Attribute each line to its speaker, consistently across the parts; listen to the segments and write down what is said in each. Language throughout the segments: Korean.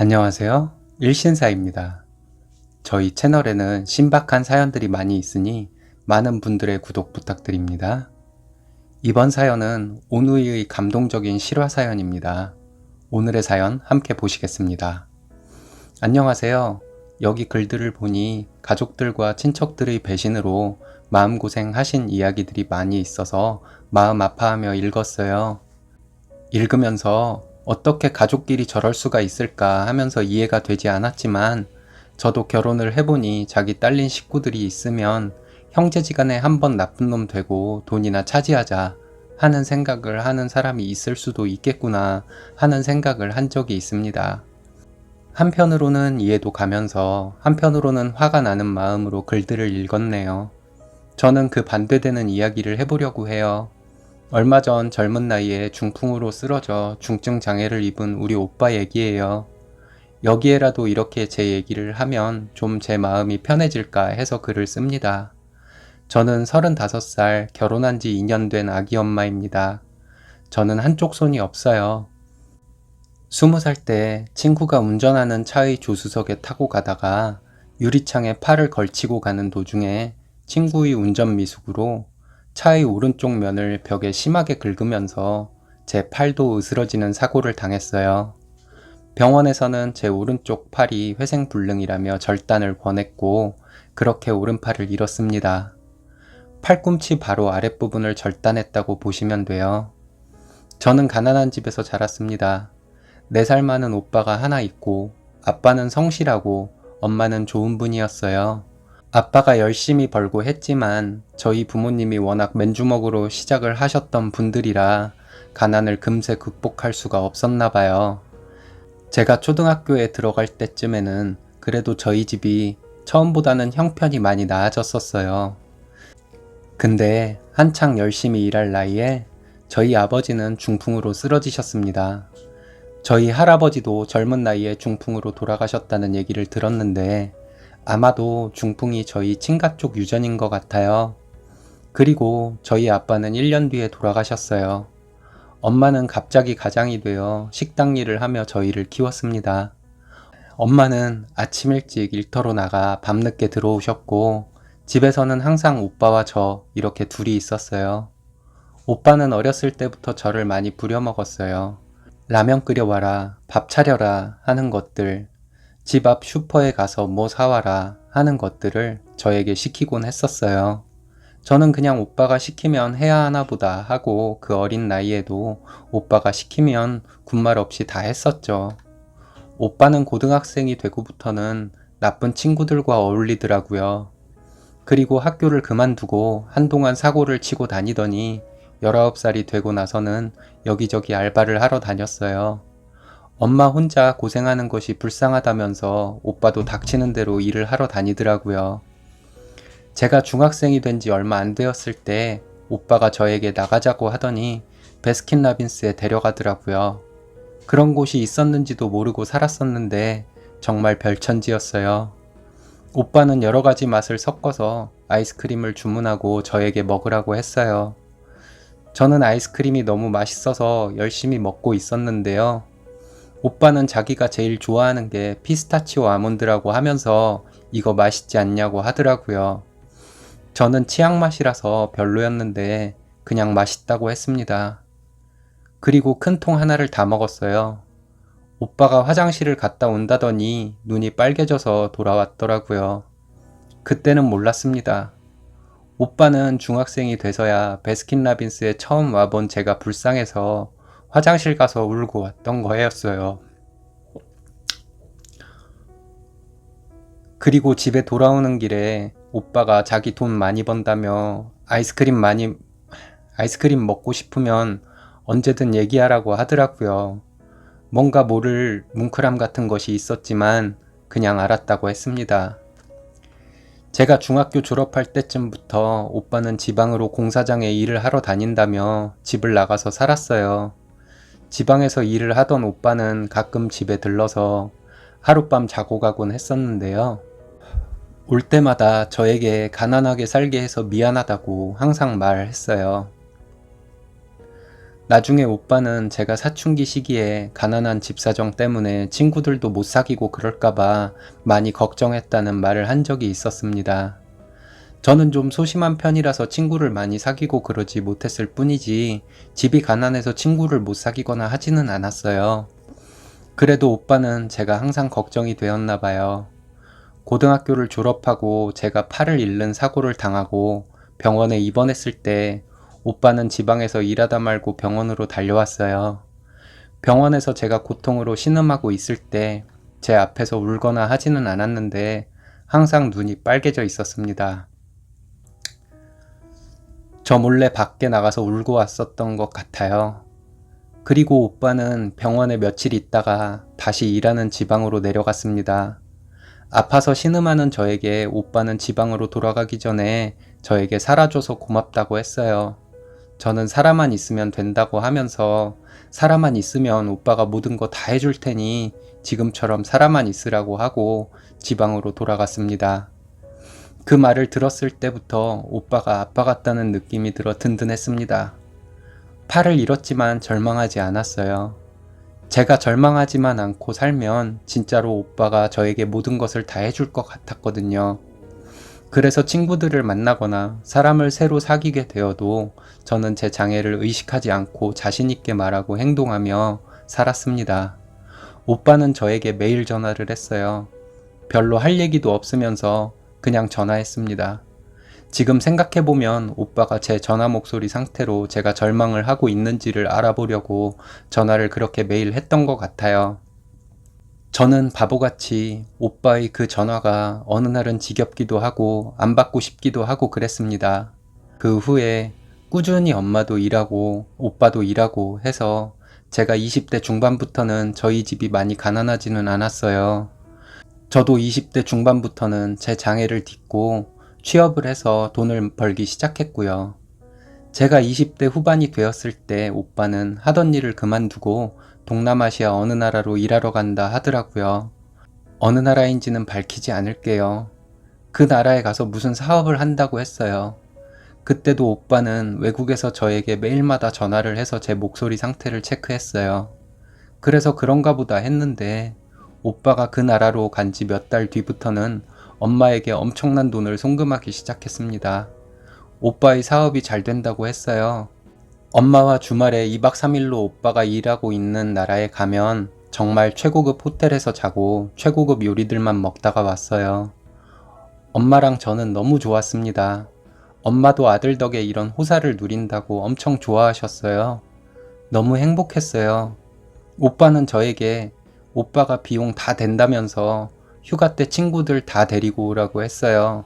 Speaker 1: 안녕하세요. 일신사입니다. 저희 채널에는 신박한 사연들이 많이 있으니 많은 분들의 구독 부탁드립니다. 이번 사연은 오누이의 감동적인 실화 사연입니다. 오늘의 사연 함께 보시겠습니다. 안녕하세요. 여기 글들을 보니 가족들과 친척들의 배신으로 마음고생 하신 이야기들이 많이 있어서 마음 아파하며 읽었어요. 읽으면서 어떻게 가족끼리 저럴 수가 있을까 하면서 이해가 되지 않았지만 저도 결혼을 해보니 자기 딸린 식구들이 있으면 형제지간에 한번 나쁜 놈 되고 돈이나 차지하자 하는 생각을 하는 사람이 있을 수도 있겠구나 하는 생각을 한 적이 있습니다. 한편으로는 이해도 가면서 한편으로는 화가 나는 마음으로 글들을 읽었네요. 저는 그 반대되는 이야기를 해보려고 해요. 얼마 전 젊은 나이에 중풍으로 쓰러져 중증 장애를 입은 우리 오빠 얘기예요. 여기에라도 이렇게 제 얘기를 하면 좀 제 마음이 편해질까 해서 글을 씁니다. 저는 35살 결혼한 지 2년 된 아기 엄마입니다. 저는 한쪽 손이 없어요. 20살 때 친구가 운전하는 차의 조수석에 타고 가다가 유리창에 팔을 걸치고 가는 도중에 친구의 운전 미숙으로 차의 오른쪽 면을 벽에 심하게 긁으면서 제 팔도 으스러지는 사고를 당했어요. 병원에서는 제 오른쪽 팔이 회생불능이라며 절단을 권했고 그렇게 오른팔을 잃었습니다. 팔꿈치 바로 아랫부분을 절단했다고 보시면 돼요. 저는 가난한 집에서 자랐습니다. 4살 많은 오빠가 하나 있고 아빠는 성실하고 엄마는 좋은 분이었어요. 아빠가 열심히 벌고 했지만 저희 부모님이 워낙 맨주먹으로 시작을 하셨던 분들이라 가난을 금세 극복할 수가 없었나 봐요. 제가 초등학교에 들어갈 때쯤에는 그래도 저희 집이 처음보다는 형편이 많이 나아졌었어요. 근데 한창 열심히 일할 나이에 저희 아버지는 중풍으로 쓰러지셨습니다. 저희 할아버지도 젊은 나이에 중풍으로 돌아가셨다는 얘기를 들었는데 아마도 중풍이 저희 친가 쪽 유전인 것 같아요. 그리고 저희 아빠는 1년 뒤에 돌아가셨어요. 엄마는 갑자기 가장이 되어 식당 일을 하며 저희를 키웠습니다. 엄마는 아침 일찍 일터로 나가 밤늦게 들어오셨고 집에서는 항상 오빠와 저 이렇게 둘이 있었어요. 오빠는 어렸을 때부터 저를 많이 부려먹었어요. 라면 끓여와라, 밥 차려라 하는 것들, 집 앞 슈퍼에 가서 뭐 사와라 하는 것들을 저에게 시키곤 했었어요. 저는 그냥 오빠가 시키면 해야 하나 보다 하고 그 어린 나이에도 오빠가 시키면 군말 없이 다 했었죠. 오빠는 고등학생이 되고부터는 나쁜 친구들과 어울리더라고요. 그리고 학교를 그만두고 한동안 사고를 치고 다니더니 19살이 되고 나서는 여기저기 알바를 하러 다녔어요. 엄마 혼자 고생하는 것이 불쌍하다면서 오빠도 닥치는 대로 일을 하러 다니더라고요. 제가 중학생이 된 지 얼마 안 되었을 때 오빠가 저에게 나가자고 하더니 베스킨라빈스에 데려가더라고요. 그런 곳이 있었는지도 모르고 살았었는데 정말 별천지였어요. 오빠는 여러 가지 맛을 섞어서 아이스크림을 주문하고 저에게 먹으라고 했어요. 저는 아이스크림이 너무 맛있어서 열심히 먹고 있었는데요. 오빠는 자기가 제일 좋아하는 게 피스타치오 아몬드라고 하면서 이거 맛있지 않냐고 하더라고요. 저는 치약 맛이라서 별로였는데 그냥 맛있다고 했습니다. 그리고 큰 통 하나를 다 먹었어요. 오빠가 화장실을 갔다 온다더니 눈이 빨개져서 돌아왔더라고요. 그때는 몰랐습니다. 오빠는 중학생이 돼서야 베스킨라빈스에 처음 와본 제가 불쌍해서 화장실 가서 울고 왔던 거였어요. 그리고 집에 돌아오는 길에 오빠가 자기 돈 많이 번다며 아이스크림 먹고 싶으면 언제든 얘기하라고 하더라고요. 뭔가 모를 뭉클함 같은 것이 있었지만 그냥 알았다고 했습니다. 제가 중학교 졸업할 때쯤부터 오빠는 지방으로 공사장에 일을 하러 다닌다며 집을 나가서 살았어요. 지방에서 일을 하던 오빠는 가끔 집에 들러서 하룻밤 자고 가곤 했었는데요. 올 때마다 저에게 가난하게 살게 해서 미안하다고 항상 말했어요. 나중에 오빠는 제가 사춘기 시기에 가난한 집 사정 때문에 친구들도 못 사귀고 그럴까봐 많이 걱정했다는 말을 한 적이 있었습니다. 저는 좀 소심한 편이라서 친구를 많이 사귀고 그러지 못했을 뿐이지 집이 가난해서 친구를 못 사귀거나 하지는 않았어요. 그래도 오빠는 제가 항상 걱정이 되었나 봐요. 고등학교를 졸업하고 제가 팔을 잃는 사고를 당하고 병원에 입원했을 때 오빠는 지방에서 일하다 말고 병원으로 달려왔어요. 병원에서 제가 고통으로 신음하고 있을 때 제 앞에서 울거나 하지는 않았는데 항상 눈이 빨개져 있었습니다. 저 몰래 밖에 나가서 울고 왔었던 것 같아요. 그리고 오빠는 병원에 며칠 있다가 다시 일하는 지방으로 내려갔습니다. 아파서 신음하는 저에게 오빠는 지방으로 돌아가기 전에 저에게 살아줘서 고맙다고 했어요. 저는 사람만 있으면 된다고 하면서 사람만 있으면 오빠가 모든 거 다 해줄 테니 지금처럼 사람만 있으라고 하고 지방으로 돌아갔습니다. 그 말을 들었을 때부터 오빠가 아빠 같다는 느낌이 들어 든든했습니다. 팔을 잃었지만 절망하지 않았어요. 제가 절망하지만 않고 살면 진짜로 오빠가 저에게 모든 것을 다 해줄 것 같았거든요. 그래서 친구들을 만나거나 사람을 새로 사귀게 되어도 저는 제 장애를 의식하지 않고 자신있게 말하고 행동하며 살았습니다. 오빠는 저에게 매일 전화를 했어요. 별로 할 얘기도 없으면서 그냥 전화했습니다. 지금 생각해보면 오빠가 제 전화 목소리 상태로 제가 절망을 하고 있는지를 알아보려고 전화를 그렇게 매일 했던 것 같아요. 저는 바보같이 오빠의 그 전화가 어느 날은 지겹기도 하고 안 받고 싶기도 하고 그랬습니다. 그 후에 꾸준히 엄마도 일하고 오빠도 일하고 해서 제가 20대 중반부터는 저희 집이 많이 가난하지는 않았어요. 저도 20대 중반부터는 제 장애를 딛고 취업을 해서 돈을 벌기 시작했고요. 제가 20대 후반이 되었을 때 오빠는 하던 일을 그만두고 동남아시아 어느 나라로 일하러 간다 하더라고요. 어느 나라인지는 밝히지 않을게요. 그 나라에 가서 무슨 사업을 한다고 했어요. 그때도 오빠는 외국에서 저에게 매일마다 전화를 해서 제 목소리 상태를 체크했어요. 그래서 그런가 보다 했는데 오빠가 그 나라로 간지 몇 달 뒤부터는 엄마에게 엄청난 돈을 송금하기 시작했습니다. 오빠의 사업이 잘 된다고 했어요. 엄마와 주말에 2박 3일로 오빠가 일하고 있는 나라에 가면 정말 최고급 호텔에서 자고 최고급 요리들만 먹다가 왔어요. 엄마랑 저는 너무 좋았습니다. 엄마도 아들 덕에 이런 호사를 누린다고 엄청 좋아하셨어요. 너무 행복했어요. 오빠는 저에게 오빠가 비용 다 된다면서 휴가 때 친구들 다 데리고 오라고 했어요.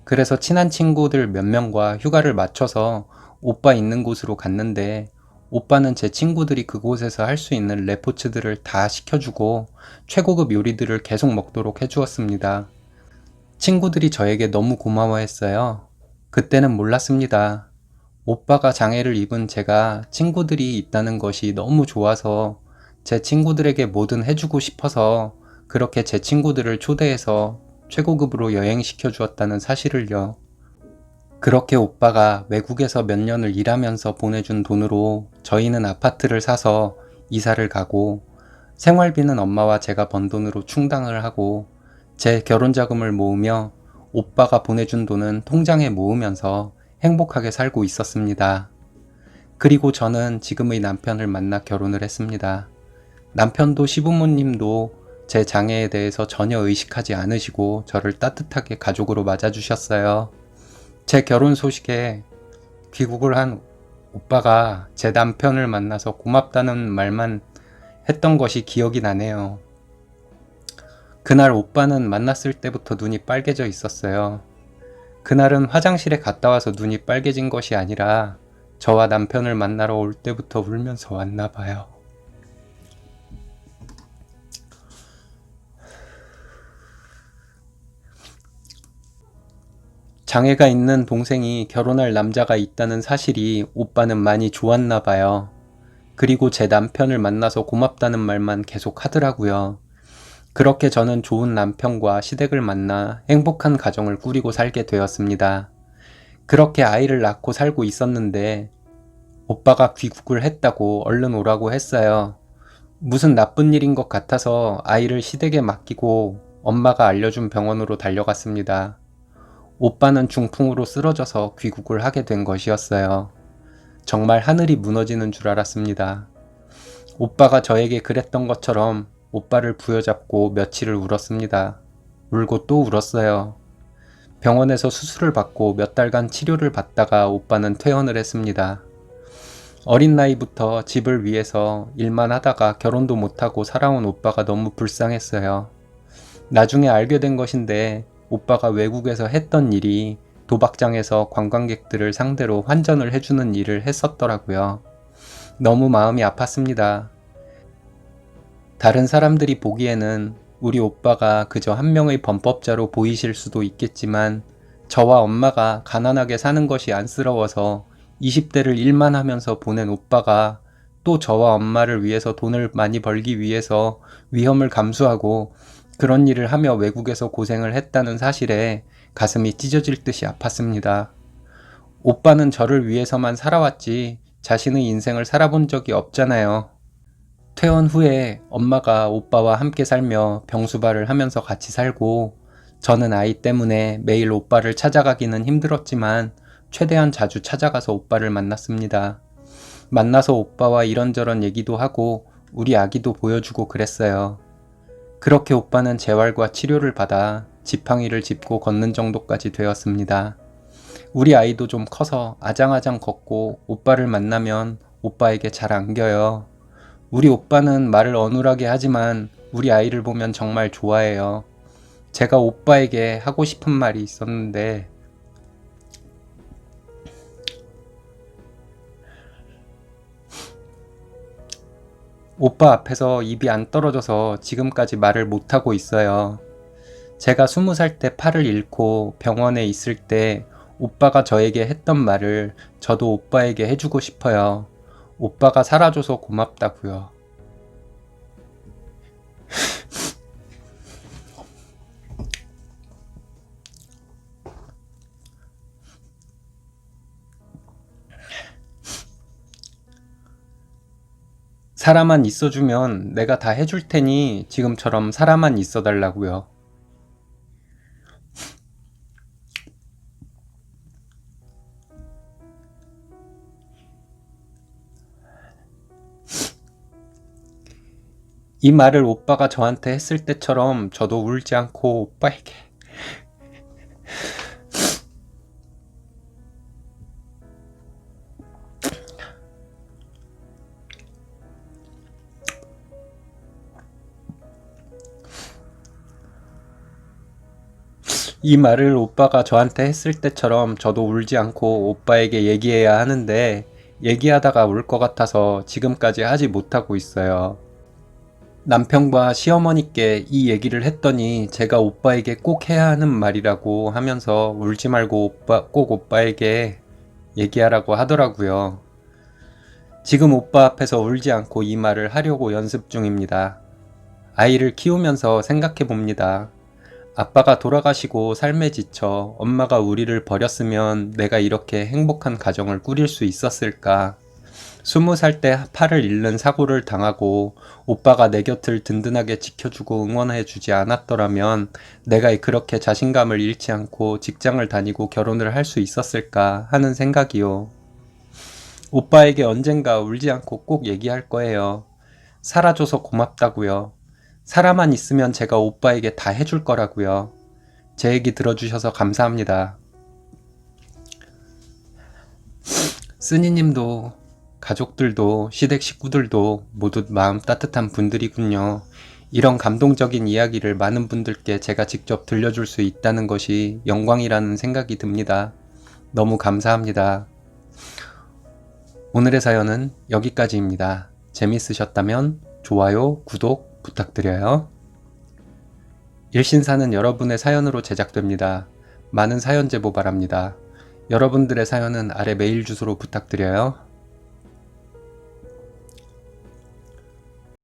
Speaker 1: 그래서 친한 친구들 몇 명과 휴가를 맞춰서 오빠 있는 곳으로 갔는데 오빠는 제 친구들이 그곳에서 할 수 있는 레포츠들을 다 시켜주고 최고급 요리들을 계속 먹도록 해주었습니다. 친구들이 저에게 너무 고마워했어요. 그때는 몰랐습니다. 오빠가 장애를 입은 제가 친구들이 있다는 것이 너무 좋아서 제 친구들에게 뭐든 해주고 싶어서 그렇게 제 친구들을 초대해서 최고급으로 여행시켜 주었다는 사실을요. 그렇게 오빠가 외국에서 몇 년을 일하면서 보내준 돈으로 저희는 아파트를 사서 이사를 가고 생활비는 엄마와 제가 번 돈으로 충당을 하고 제 결혼자금을 모으며 오빠가 보내준 돈은 통장에 모으면서 행복하게 살고 있었습니다. 그리고 저는 지금의 남편을 만나 결혼을 했습니다. 남편도 시부모님도 제 장애에 대해서 전혀 의식하지 않으시고 저를 따뜻하게 가족으로 맞아주셨어요. 제 결혼 소식에 귀국을 한 오빠가 제 남편을 만나서 고맙다는 말만 했던 것이 기억이 나네요. 그날 오빠는 만났을 때부터 눈이 빨개져 있었어요. 그날은 화장실에 갔다 와서 눈이 빨개진 것이 아니라 저와 남편을 만나러 올 때부터 울면서 왔나 봐요. 장애가 있는 동생이 결혼할 남자가 있다는 사실이 오빠는 많이 좋았나 봐요. 그리고 제 남편을 만나서 고맙다는 말만 계속 하더라고요. 그렇게 저는 좋은 남편과 시댁을 만나 행복한 가정을 꾸리고 살게 되었습니다. 그렇게 아이를 낳고 살고 있었는데 오빠가 귀국을 했다고 얼른 오라고 했어요. 무슨 나쁜 일인 것 같아서 아이를 시댁에 맡기고 엄마가 알려준 병원으로 달려갔습니다. 오빠는 중풍으로 쓰러져서 귀국을 하게 된 것이었어요. 정말 하늘이 무너지는 줄 알았습니다. 오빠가 저에게 그랬던 것처럼 오빠를 부여잡고 며칠을 울었습니다. 울고 또 울었어요. 병원에서 수술을 받고 몇 달간 치료를 받다가 오빠는 퇴원을 했습니다. 어린 나이부터 집을 위해서 일만 하다가 결혼도 못하고 살아온 오빠가 너무 불쌍했어요. 나중에 알게 된 것인데 오빠가 외국에서 했던 일이 도박장에서 관광객들을 상대로 환전을 해주는 일을 했었더라고요. 너무 마음이 아팠습니다. 다른 사람들이 보기에는 우리 오빠가 그저 한 명의 범법자로 보이실 수도 있겠지만 저와 엄마가 가난하게 사는 것이 안쓰러워서 20대를 일만 하면서 보낸 오빠가 또 저와 엄마를 위해서 돈을 많이 벌기 위해서 위험을 감수하고 그런 일을 하며 외국에서 고생을 했다는 사실에 가슴이 찢어질 듯이 아팠습니다. 오빠는 저를 위해서만 살아왔지 자신의 인생을 살아본 적이 없잖아요. 퇴원 후에 엄마가 오빠와 함께 살며 병수발을 하면서 같이 살고 저는 아이 때문에 매일 오빠를 찾아가기는 힘들었지만 최대한 자주 찾아가서 오빠를 만났습니다. 만나서 오빠와 이런저런 얘기도 하고 우리 아기도 보여주고 그랬어요. 그렇게 오빠는 재활과 치료를 받아 지팡이를 짚고 걷는 정도까지 되었습니다. 우리 아이도 좀 커서 아장아장 걷고 오빠를 만나면 오빠에게 잘 안겨요. 우리 오빠는 말을 어눌하게 하지만 우리 아이를 보면 정말 좋아해요. 제가 오빠에게 하고 싶은 말이 있었는데 오빠 앞에서 입이 안 떨어져서 지금까지 말을 못하고 있어요. 제가 20살 때 팔을 잃고 병원에 있을 때 오빠가 저에게 했던 말을 저도 오빠에게 해주고 싶어요. 오빠가 살아줘서 고맙다고요. 사람만 있어주면 내가 다 해줄 테니 지금처럼 사람만 있어달라고요. 이 말을 오빠가 저한테 했을 때처럼 저도 울지 않고 오빠에게 이 말을 오빠가 저한테 했을 때처럼 저도 울지 않고 오빠에게 얘기해야 하는데 얘기하다가 울 것 같아서 지금까지 하지 못하고 있어요. 남편과 시어머니께 이 얘기를 했더니 제가 오빠에게 꼭 해야 하는 말이라고 하면서 울지 말고 꼭 오빠에게 얘기하라고 하더라고요. 지금 오빠 앞에서 울지 않고 이 말을 하려고 연습 중입니다. 아이를 키우면서 생각해 봅니다. 아빠가 돌아가시고 삶에 지쳐 엄마가 우리를 버렸으면 내가 이렇게 행복한 가정을 꾸릴 수 있었을까? 20살 때 팔을 잃는 사고를 당하고 오빠가 내 곁을 든든하게 지켜주고 응원해주지 않았더라면 내가 그렇게 자신감을 잃지 않고 직장을 다니고 결혼을 할 수 있었을까 하는 생각이요. 오빠에게 언젠가 울지 않고 꼭 얘기할 거예요. 살아줘서 고맙다고요. 살아만 있으면 제가 오빠에게 다 해줄 거라고요. 제 얘기 들어주셔서 감사합니다. 쓰니님도 가족들도 시댁 식구들도 모두 마음 따뜻한 분들이군요. 이런 감동적인 이야기를 많은 분들께 제가 직접 들려줄 수 있다는 것이 영광이라는 생각이 듭니다. 너무 감사합니다. 오늘의 사연은 여기까지입니다. 재밌으셨다면 좋아요, 구독 부탁드려요. 일신사는 여러분의 사연으로 제작됩니다. 많은 사연 제보 바랍니다. 여러분들의 사연은 아래 메일 주소로 부탁드려요.